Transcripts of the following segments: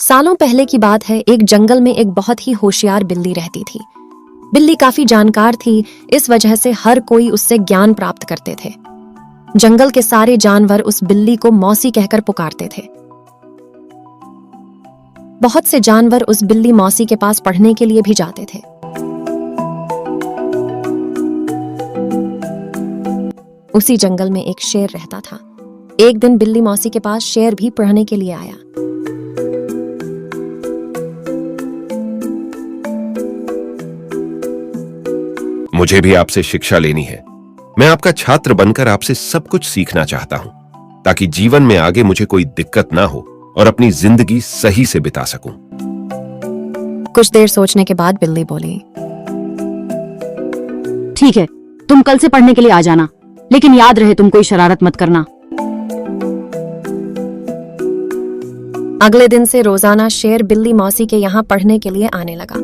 सालों पहले की बात है। एक जंगल में एक बहुत ही होशियार बिल्ली रहती थी। बिल्ली काफी जानकार थी, इस वजह से हर कोई उससे ज्ञान प्राप्त करते थे। जंगल के सारे जानवर उस बिल्ली को मौसी कहकर पुकारते थे। बहुत से जानवर उस बिल्ली मौसी के पास पढ़ने के लिए भी जाते थे। उसी जंगल में एक शेर रहता था। एक दिन बिल्ली मौसी के पास शेर भी पढ़ने के लिए आया। मुझे भी आपसे शिक्षा लेनी है। मैं आपका छात्र बनकर आपसे सब कुछ सीखना चाहता हूं, ताकि जीवन में आगे मुझे कोई दिक्कत ना हो और अपनी जिंदगी सही से बिता सकूं। कुछ देर सोचने के बाद बिल्ली बोली, ठीक है, तुम कल से पढ़ने के लिए आ जाना, लेकिन याद रहे तुम कोई शरारत मत करना। अगले दिन से रोजाना शेर बिल्ली मौसी के यहाँ पढ़ने के लिए आने लगा।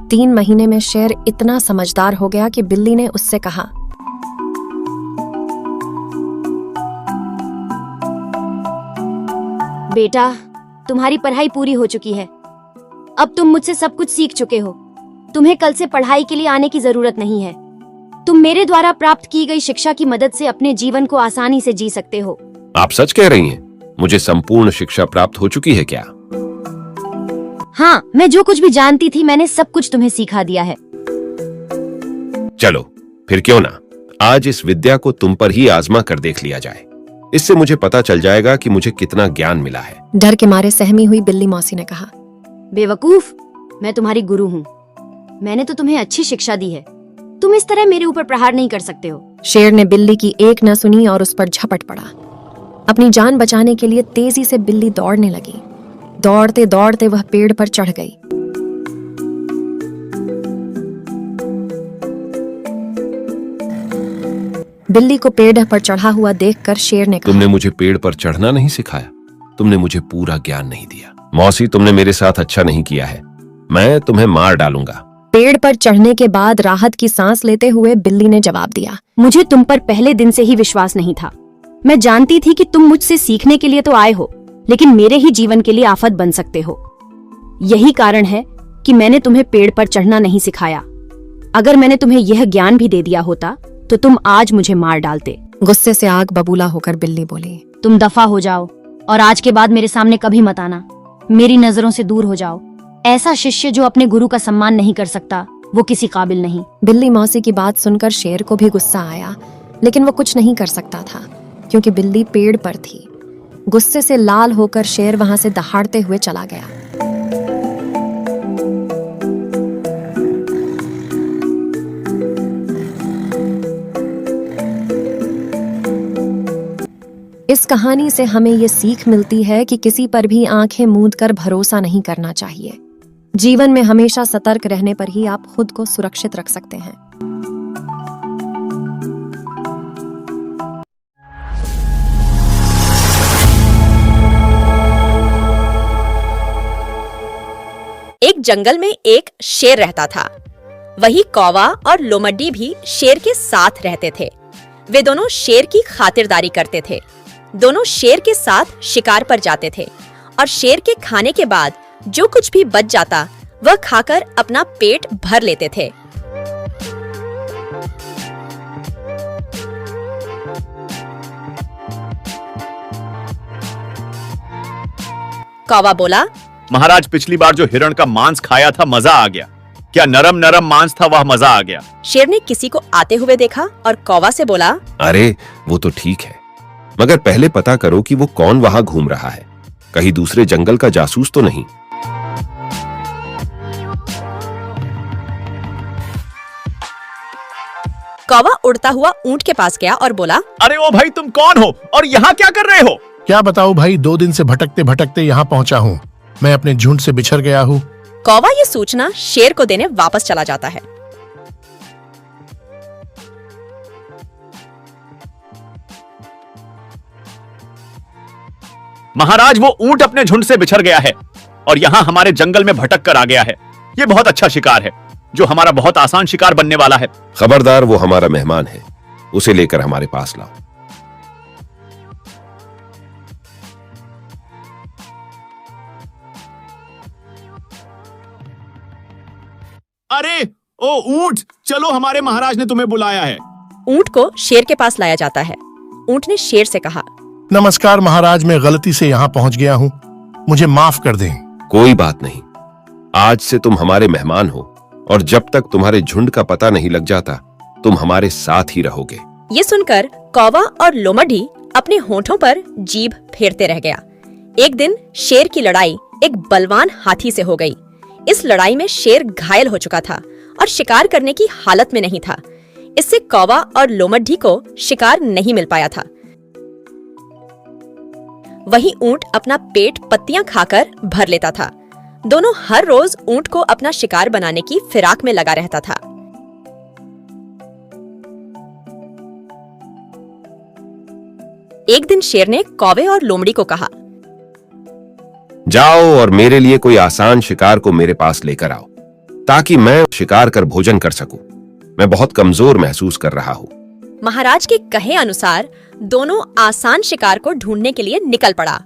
तीन महीने में शेर इतना समझदार हो गया कि बिल्ली ने उससे कहा, बेटा, तुम्हारी पढ़ाई पूरी हो चुकी है। अब तुम मुझसे सब कुछ सीख चुके हो। तुम्हें कल से पढ़ाई के लिए आने की जरूरत नहीं है। तुम मेरे द्वारा प्राप्त की गई शिक्षा की मदद से अपने जीवन को आसानी से जी सकते हो। आप सच कह रही हैं? मुझे संपूर्ण शिक्षा प्राप्त हो चुकी है क्या? हाँ, मैं जो कुछ भी जानती थी मैंने सब कुछ तुम्हें सिखा दिया है। चलो फिर क्यों ना आज इस विद्या को तुम पर ही आजमा कर देख लिया जाए। इससे मुझे पता चल जाएगा कि मुझे कितना ज्ञान मिला है। डर के मारे सहमी हुई बिल्ली मौसी ने कहा, बेवकूफ, मैं तुम्हारी गुरु हूँ। मैंने तो तुम्हें अच्छी शिक्षा दी है। तुम इस तरह मेरे ऊपर प्रहार नहीं कर सकते हो। शेर ने बिल्ली की एक न सुनी और उस पर झपट पड़ा। अपनी जान बचाने के लिए तेजी से बिल्ली दौड़ने लगी। दौड़ते दौड़ते वह पेड़ पर चढ़ गई। बिल्ली को पेड़ पर चढ़ा हुआ देखकर शेर ने कहा, तुमने मुझे पेड़ पर चढ़ना नहीं सिखाया। तुमने मुझे पूरा ज्ञान नहीं दिया। मौसी, तुमने मेरे साथ अच्छा नहीं किया है। मैं तुम्हें मार डालूंगा। पेड़ पर चढ़ने के बाद राहत की सांस लेते हुए बिल्ली ने जवाब दिया, मुझे तुम पर पहले दिन से ही विश्वास नहीं था। मैं जानती थी कि तुम मुझसे सीखने के लिए तो आए हो, लेकिन मेरे ही जीवन के लिए आफत बन सकते हो। यही कारण है कि मैंने तुम्हें पेड़ पर चढ़ना नहीं सिखाया। अगर मैंने तुम्हें यह ज्ञान भी दे दिया होता तो तुम आज मुझे मार डालते। गुस्से से आग बबूला होकर बिल्ली बोली, तुम दफा हो जाओ और आज के बाद मेरे सामने कभी मत आना। मेरी नजरों से दूर हो जाओ। ऐसा शिष्य जो अपने गुरु का सम्मान नहीं कर सकता, वो किसी काबिल नहीं। बिल्ली मौसी की बात सुनकर शेर को भी गुस्सा आया, लेकिन वो कुछ नहीं कर सकता था क्योंकि बिल्ली पेड़ पर थी। गुस्से से लाल होकर शेर वहां से दहाड़ते हुए चला गया। इस कहानी से हमें ये सीख मिलती है कि किसी पर भी आंखें मूंद कर भरोसा नहीं करना चाहिए। जीवन में हमेशा सतर्क रहने पर ही आप खुद को सुरक्षित रख सकते हैं। एक जंगल में एक शेर रहता था। वही कौवा और लोमड्डी भी शेर के साथ रहते थे। वे दोनों शेर की खातिरदारी करते थे। दोनों शेर के साथ शिकार पर जाते थे और शेर के खाने के बाद जो कुछ भी बच जाता वह खाकर अपना पेट भर लेते थे। कौवा बोला, महाराज, पिछली बार जो हिरण का मांस खाया था मजा आ गया। क्या नरम नरम मांस था, वह मजा आ गया। शेर ने किसी को आते हुए देखा और कौवा से बोला, अरे वो तो ठीक है, मगर पहले पता करो कि वो कौन वहां घूम रहा है। कहीं दूसरे जंगल का जासूस तो नहीं। कौवा उड़ता हुआ ऊंट के पास गया और बोला, अरे ओ भाई, तुम कौन हो और यहाँ क्या कर रहे हो? क्या बताऊं भाई, 2 दिन से भटकते भटकते यहाँ पहुँचा हूँ। मैं अपने झुंड से बिछड़ गया हूँ। कौवा ये सूचना शेर को देने वापस चला जाता है। महाराज, वो ऊंट अपने झुंड से बिछड़ गया है और यहाँ हमारे जंगल में भटक कर आ गया है। ये बहुत अच्छा शिकार है। जो हमारा बहुत आसान शिकार बनने वाला है। खबरदार, वो हमारा मेहमान है, उसे लेकर हमारे पास लाओ। अरे ओ ऊंट, चलो, हमारे महाराज ने तुम्हें बुलाया है। ऊंट को शेर के पास लाया जाता है। ऊंट ने शेर से कहा, नमस्कार महाराज, मैं गलती से यहाँ पहुँच गया हूँ, मुझे माफ कर दें। कोई बात नहीं, आज से तुम हमारे मेहमान हो और जब तक तुम्हारे झुंड का पता नहीं लग जाता तुम हमारे साथ ही रहोगे। ये सुनकर कौवा और लोमड़ी अपने होठों पर जीभ फेरते रह गया। एक दिन शेर की लड़ाई एक बलवान हाथी से हो गई। इस लड़ाई में शेर घायल हो चुका था और शिकार करने की हालत में नहीं था। इससे कौवा और लोमड़ी को शिकार नहीं मिल पाया था। वहीं ऊंट अपना पेट पत्तियां खाकर भर लेता था। दोनों हर रोज ऊंट को अपना शिकार बनाने की फिराक में लगा रहता था। एक दिन शेर ने कौवे और लोमड़ी को कहा, जाओ और मेरे लिए कोई आसान शिकार को मेरे पास लेकर आओ ताकि मैं शिकार कर भोजन कर सकूं। मैं बहुत कमजोर महसूस कर रहा हूं। महाराज के कहे अनुसार दोनों आसान शिकार को ढूंढने के लिए निकल पड़ा।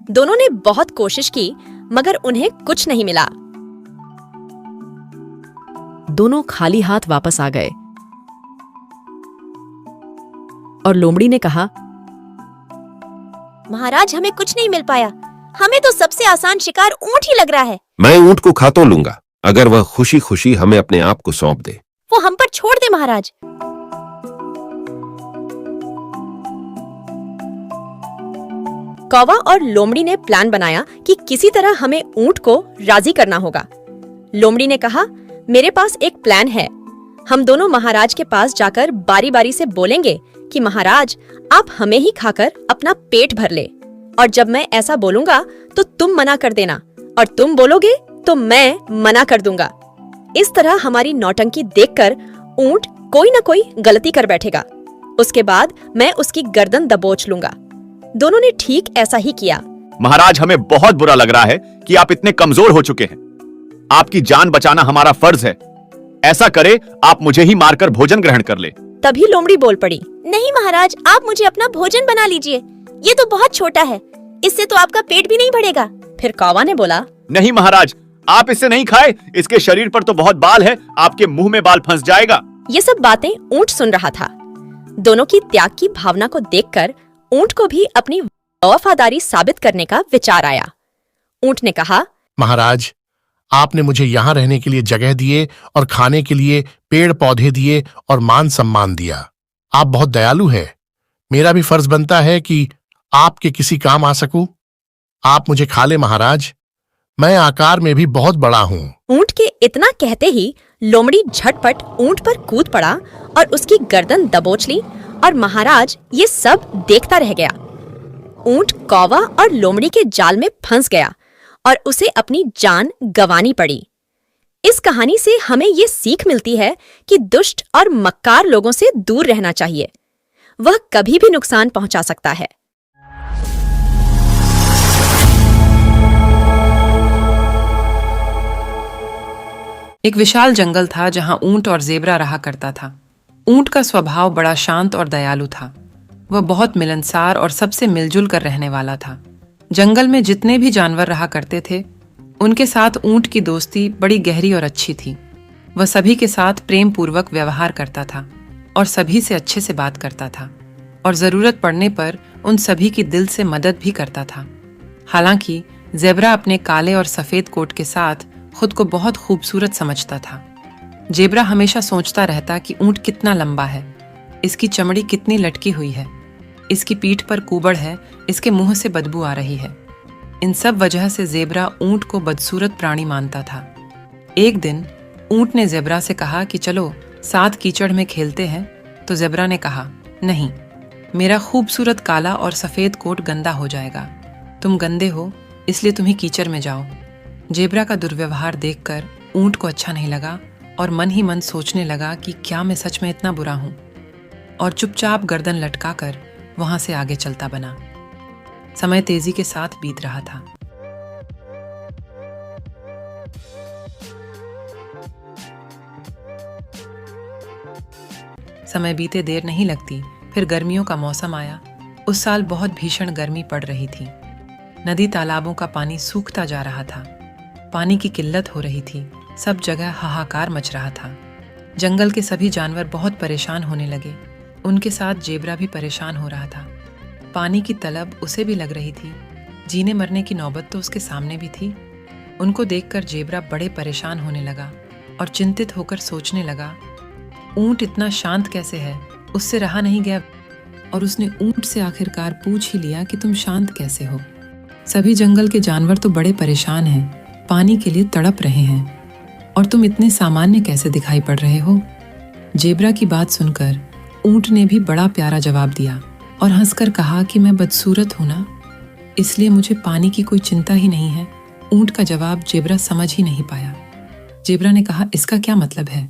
दोनों ने बहुत कोशिश की मगर उन्हें कुछ नहीं मिला। दोनों खाली हाथ वापस आ गए और लोमड़ी ने कहा, महाराज, हमें कुछ नहीं मिल पाया। हमें तो सबसे आसान शिकार ऊंट ही लग रहा है। मैं ऊंट को खा तो लूंगा अगर वह खुशी खुशी हमें अपने आप को सौंप दे। वो हम पर छोड़ दे महाराज। कौवा और लोमड़ी ने प्लान बनाया कि किसी तरह हमें ऊंट को राजी करना होगा। लोमड़ी ने कहा, मेरे पास एक प्लान है। हम दोनों महाराज के पास जाकर बारी बारी से बोलेंगे कि महाराज, आप हमें ही खाकर अपना पेट भर ले, और जब मैं ऐसा बोलूंगा तो तुम मना कर देना, और तुम बोलोगे तो मैं मना कर दूंगा। इस तरह हमारी नौटंकी देखकर ऊंट कोई न कोई गलती कर बैठेगा। उसके बाद मैं उसकी गर्दन दबोच लूंगा। दोनों ने ठीक ऐसा ही किया। महाराज, हमें बहुत बुरा लग रहा है कि आप इतने कमजोर हो चुके हैं। आपकी जान बचाना हमारा फर्ज है। ऐसा करे, आप मुझे ही मारकर भोजन ग्रहण कर ले। तभी लोमड़ी बोल पड़ी, नहीं महाराज, आप मुझे अपना भोजन बना लीजिए। ये तो बहुत छोटा है, इससे तो आपका पेट भी नहीं भरेगा। फिर कौवा ने बोला, नहीं महाराज, आप इसे नहीं खाए। इसके शरीर पर तो बहुत बाल है, आपके मुंह में बाल फंस जाएगा। ये सब बातें ऊंट सुन रहा था। दोनों की त्याग की भावना को देखकर ऊंट को भी अपनी वफादारी साबित करने का विचार आया। ऊंट ने कहा, महाराज, आपने मुझे यहाँ रहने के लिए जगह दिए और खाने के लिए पेड़ पौधे दिए और मान सम्मान दिया। आप बहुत दयालु हैं। मेरा भी फर्ज बनता है कि आपके किसी काम आ सकूं। आप मुझे खा ले महाराज, मैं आकार में भी बहुत बड़ा हूँ। ऊंट के इतना कहते ही लोमड़ी झटपट ऊंट पर कूद पड़ा और उसकी गर्दन दबोच ली, और महाराज ये सब देखता रह गया। ऊंट कौवा और लोमड़ी के जाल में फंस गया और उसे अपनी जान गंवानी पड़ी। इस कहानी से हमें ये सीख मिलती है कि दुष्ट और मक्कार लोगों से दूर रहना चाहिए। वह कभी भी नुकसान पहुंचा सकता है। एक विशाल जंगल था जहां ऊंट और जेबरा रहा करता था। ऊंट का स्वभाव बड़ा शांत और दयालु था। वह बहुत मिलनसार और सबसे मिलजुल कर रहने वाला था। जंगल में जितने भी जानवर रहा करते थे, उनके साथ ऊंट की दोस्ती बड़ी गहरी और अच्छी थी। वह सभी के साथ प्रेम पूर्वक व्यवहार करता था और सभी से अच्छे से बात करता था, और जरूरत पड़ने पर उन सभी की दिल से मदद भी करता था। हालांकि जेबरा अपने काले और सफेद कोट के साथ खुद को बहुत खूबसूरत समझता था। जेबरा हमेशा सोचता रहता कि ऊंट कितना लंबा है, इसकी चमड़ी कितनी लटकी हुई है, इसकी पीठ पर कुबड़ है, इसके मुंह से बदबू आ रही है। इन सब वजह से जेबरा ऊंट को बदसूरत प्राणी मानता था। एक दिन ऊंट ने जेबरा से कहा कि चलो साथ कीचड़ में खेलते हैं, तो जेबरा ने कहा, नहीं, मेरा खूबसूरत काला और सफेद कोट गंदा हो जाएगा। तुम गंदे हो, इसलिए तुम ही कीचड़ में जाओ। जेबरा का दुर्व्यवहार देखकर ऊंट को अच्छा नहीं लगा और मन ही मन सोचने लगा कि क्या मैं सच में इतना बुरा हूं, और चुपचाप गर्दन लटकाकर वहां से आगे चलता बना। समय तेजी के साथ बीत रहा था। समय बीते देर नहीं लगती, फिर गर्मियों का मौसम आया। उस साल बहुत भीषण गर्मी पड़ रही थी। नदी तालाबों का पानी सूखता जा रहा था। पानी की किल्लत हो रही थी। सब जगह हाहाकार मच रहा था। जंगल के सभी जानवर बहुत परेशान होने लगे। उनके साथ जेब्रा भी परेशान हो रहा था। पानी की तलब उसे भी लग रही थी। जीने मरने की नौबत तो उसके सामने भी थी। उनको देखकर जेब्रा बड़े परेशान होने लगा और चिंतित होकर सोचने लगा, ऊंट इतना शांत कैसे है? उससे रहा नहीं गया और उसने ऊंट से आखिरकार पूछ ही लिया कि तुम शांत कैसे हो? सभी जंगल के जानवर तो बड़े परेशान हैं, पानी के लिए तड़प रहे हैं, और तुम इतने सामान्य कैसे दिखाई पड़ रहे हो? जेब्रा की बात सुनकर ऊंट ने भी बड़ा प्यारा जवाब दिया और हंसकर कहा कि मैं बदसूरत हूं ना, इसलिए मुझे पानी की कोई चिंता ही नहीं है। ऊंट का जवाब जेब्रा समझ ही नहीं पाया। जेब्रा ने कहा, इसका क्या मतलब है?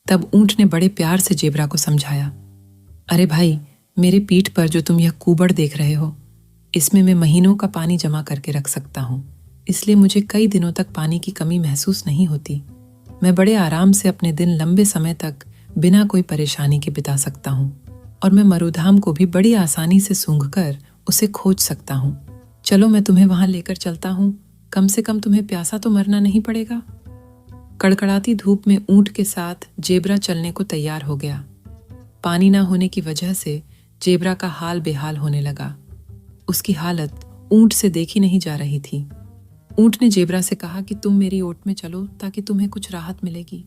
तब ऊंट ने बड़े प्यार से जेब्रा को समझाया, अरे भाई, मेरे पीठ पर जो तुम यह कुबड़ देख रहे हो, इसमें मैं महीनों का पानी जमा करके रख सकता हूँ, इसलिए मुझे कई दिनों तक पानी की कमी महसूस नहीं होती। मैं बड़े आराम से अपने दिन लंबे समय तक बिना कोई परेशानी के बिता सकता हूँ, और मैं मरुधाम को भी बड़ी आसानी से सूंघकर उसे खोज सकता हूँ। चलो मैं तुम्हें वहां लेकर चलता हूँ, कम से कम तुम्हें प्यासा तो मरना नहीं पड़ेगा। कड़कड़ाती धूप में ऊंट के साथ जेब्रा चलने को तैयार हो गया। पानी ना होने की वजह से जेब्रा का हाल बेहाल होने लगा। उसकी हालत ऊंट से देखी नहीं जा रही थी। ऊंट ने जेब्रा से कहा कि तुम मेरी ओट में चलो ताकि तुम्हें कुछ राहत मिलेगी।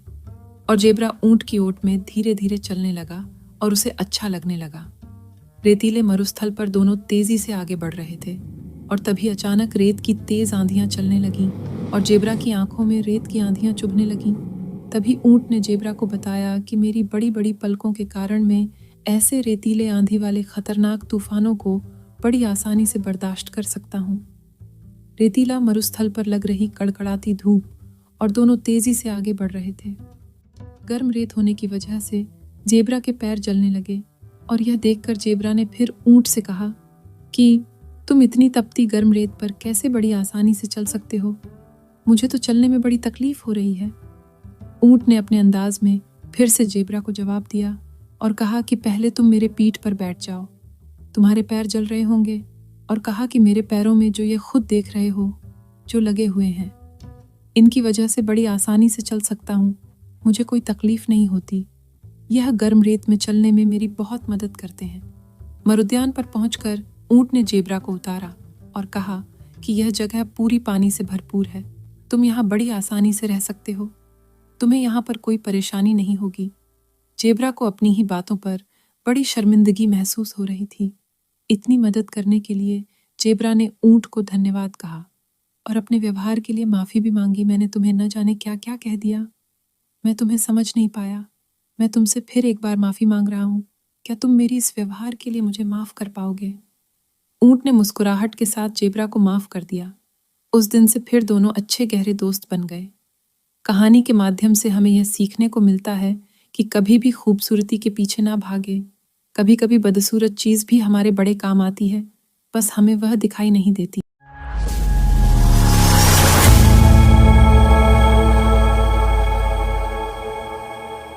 और जेब्रा ऊंट की ओट में धीरे धीरे चलने लगा और उसे अच्छा लगने लगा। रेतीले मरुस्थल पर दोनों तेजी से आगे बढ़ रहे थे और तभी अचानक रेत की तेज आंधियां चलने लगीं और जेब्रा की आंखों में रेत की आंधियां चुभने लगीं। तभी ऊंट ने जेब्रा को बताया कि मेरी बड़ी बड़ी पलकों के कारण मैं ऐसे रेतीले आंधी वाले खतरनाक तूफानों को बड़ी आसानी से बर्दाश्त कर सकता हूँ। रेतीला मरुस्थल पर लग रही कड़कड़ाती धूप और दोनों तेजी से आगे बढ़ रहे थे। गर्म रेत होने की वजह से जेब्रा के पैर जलने लगे और यह देखकर जेब्रा ने फिर ऊंट से कहा कि तुम इतनी तपती गर्म रेत पर कैसे बड़ी आसानी से चल सकते हो? मुझे तो चलने में बड़ी तकलीफ हो रही है। ऊंट ने अपने अंदाज में फिर से जेब्रा को जवाब दिया और कहा कि पहले तुम मेरे पीठ पर बैठ जाओ, तुम्हारे पैर जल रहे होंगे, और कहा कि मेरे पैरों में जो ये खुद देख रहे हो जो लगे हुए हैं, इनकी वजह से बड़ी आसानी से चल सकता हूँ, मुझे कोई तकलीफ नहीं होती। यह गर्म रेत में चलने में मेरी बहुत मदद करते हैं। मरुद्यान पर पहुंचकर ऊंट ने जेब्रा को उतारा और कहा कि यह जगह पूरी पानी से भरपूर है, तुम यहाँ बड़ी आसानी से रह सकते हो, तुम्हें यहाँ पर कोई परेशानी नहीं होगी। जेब्रा को अपनी ही बातों पर बड़ी शर्मिंदगी महसूस हो रही थी। इतनी मदद करने के लिए जेब्रा ने ऊंट को धन्यवाद कहा और अपने व्यवहार के लिए माफी भी मांगी। मैंने तुम्हें न जाने क्या क्या कह दिया, मैं तुम्हें समझ नहीं पाया, मैं तुमसे फिर एक बार माफी मांग रहा हूँ, क्या तुम मेरी इस व्यवहार के लिए मुझे माफ कर पाओगे? ऊंट ने मुस्कुराहट के साथ जेब्रा को माफ कर दिया। उस दिन से फिर दोनों अच्छे गहरे दोस्त बन गए। कहानी के माध्यम से हमें यह सीखने को मिलता है कि कभी भी खूबसूरती के पीछे ना भागे। कभी कभी बदसूरत चीज भी हमारे बड़े काम आती है, बस हमें वह दिखाई नहीं देती।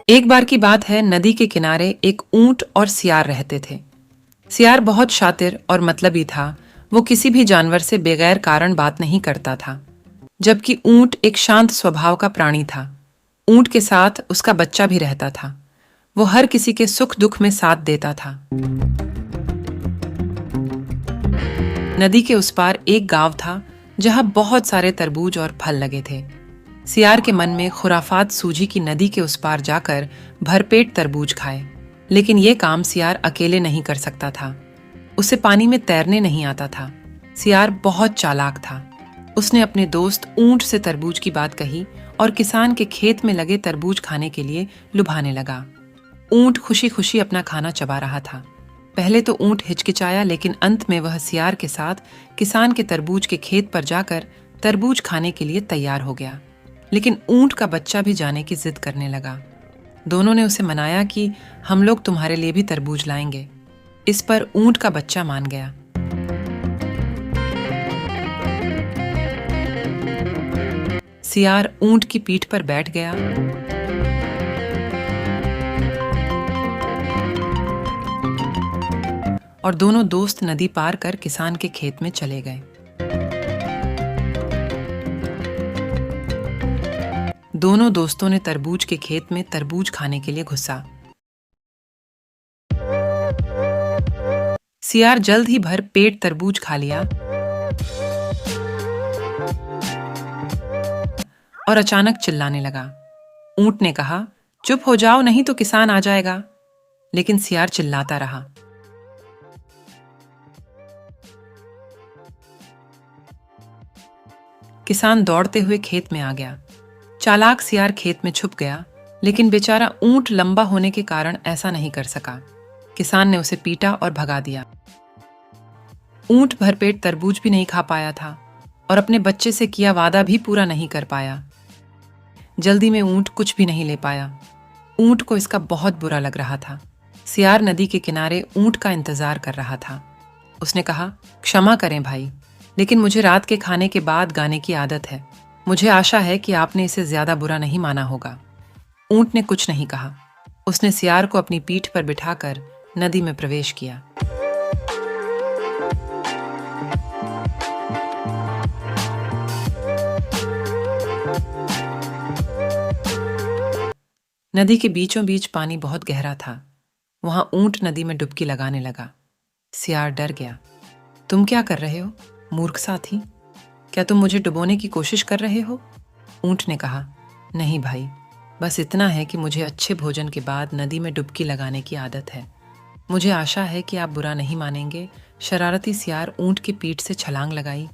एक बार की बात है, नदी के किनारे एक ऊंट और सियार रहते थे। सियार बहुत शातिर और मतलबी था। वो किसी भी जानवर से बगैर कारण बात नहीं करता था, जबकि ऊंट एक शांत स्वभाव का प्राणी था। ऊंट के साथ उसका बच्चा भी रहता था। वो हर किसी के सुख दुख में साथ देता था। नदी के उस पार एक गांव था जहां बहुत सारे तरबूज और फल लगे थे। सियार के मन में खुराफात सूझी कि नदी के उस पार जाकर भरपेट तरबूज खाए, लेकिन ये काम सियार अकेले नहीं कर सकता था। उसे पानी में तैरने नहीं आता था। सियार बहुत चालाक था। उसने अपने दोस्त ऊंट से तरबूज की बात कही और किसान के खेत में लगे तरबूज खाने के लिए लुभाने लगा। ऊंट खुशी खुशी अपना खाना चबा रहा था। पहले तो ऊंट हिचकिचाया, लेकिन अंत में वह सियार के साथ किसान के तरबूज के खेत पर जाकर तरबूज खाने के लिए तैयार हो गया। लेकिन ऊंट का बच्चा भी जाने की जिद करने लगा। दोनों ने उसे मनाया कि हम लोग तुम्हारे लिए भी तरबूज लाएंगे। इस पर ऊंट का बच्चा मान गया। सियार ऊंट की पीठ पर बैठ गया और दोनों दोस्त नदी पार कर किसान के खेत में चले गए। दोनों दोस्तों ने तरबूज के खेत में तरबूज खाने के लिए घुसा। सियार जल्द ही भर पेट तरबूज खा लिया और अचानक चिल्लाने लगा। ऊंट ने कहा, चुप हो जाओ नहीं तो किसान आ जाएगा। लेकिन सियार चिल्लाता रहा। किसान दौड़ते हुए खेत में आ गया। चालाक सियार खेत में छुप गया, लेकिन बेचारा ऊंट लंबा होने के कारण ऐसा नहीं कर सका। किसान ने उसे पीटा और भगा दिया। ऊंट भरपेट तरबूज भी नहीं खा पाया था और अपने बच्चे से किया वादा भी पूरा नहीं कर पाया। जल्दी में ऊंट कुछ भी नहीं ले पाया। ऊंट को इसका बहुत बुरा लग रहा था। सियार नदी के किनारे ऊंट का इंतजार कर रहा था। उसने कहा, क्षमा करें भाई, लेकिन मुझे रात के खाने के बाद गाने की आदत है। मुझे आशा है कि आपने इसे ज्यादा बुरा नहीं माना होगा। ऊंट ने कुछ नहीं कहा। उसने सियार को अपनी पीठ पर बिठाकर नदी में प्रवेश किया। नदी के बीचों बीच पानी बहुत गहरा था। वहां ऊंट नदी में डुबकी लगाने लगा। सियार डर गया। तुम क्या कर रहे हो, मूर्ख साथी? क्या तुम मुझे डुबोने की कोशिश कर रहे हो? ऊंट ने कहा, नहीं भाई, बस इतना है कि मुझे अच्छे भोजन के बाद नदी में डुबकी लगाने की आदत है। मुझे आशा है कि आप बुरा नहीं मानेंगे। शरारती सियार ऊंट की पीठ से छलांग लगाई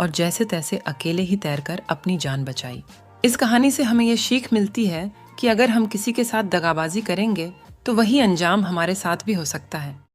और जैसे तैसे अकेले ही तैरकर अपनी जान बचाई। इस कहानी से हमें यह सीख मिलती है कि अगर हम किसी के साथ दगाबाजी करेंगे तो वही अंजाम हमारे साथ भी हो सकता है।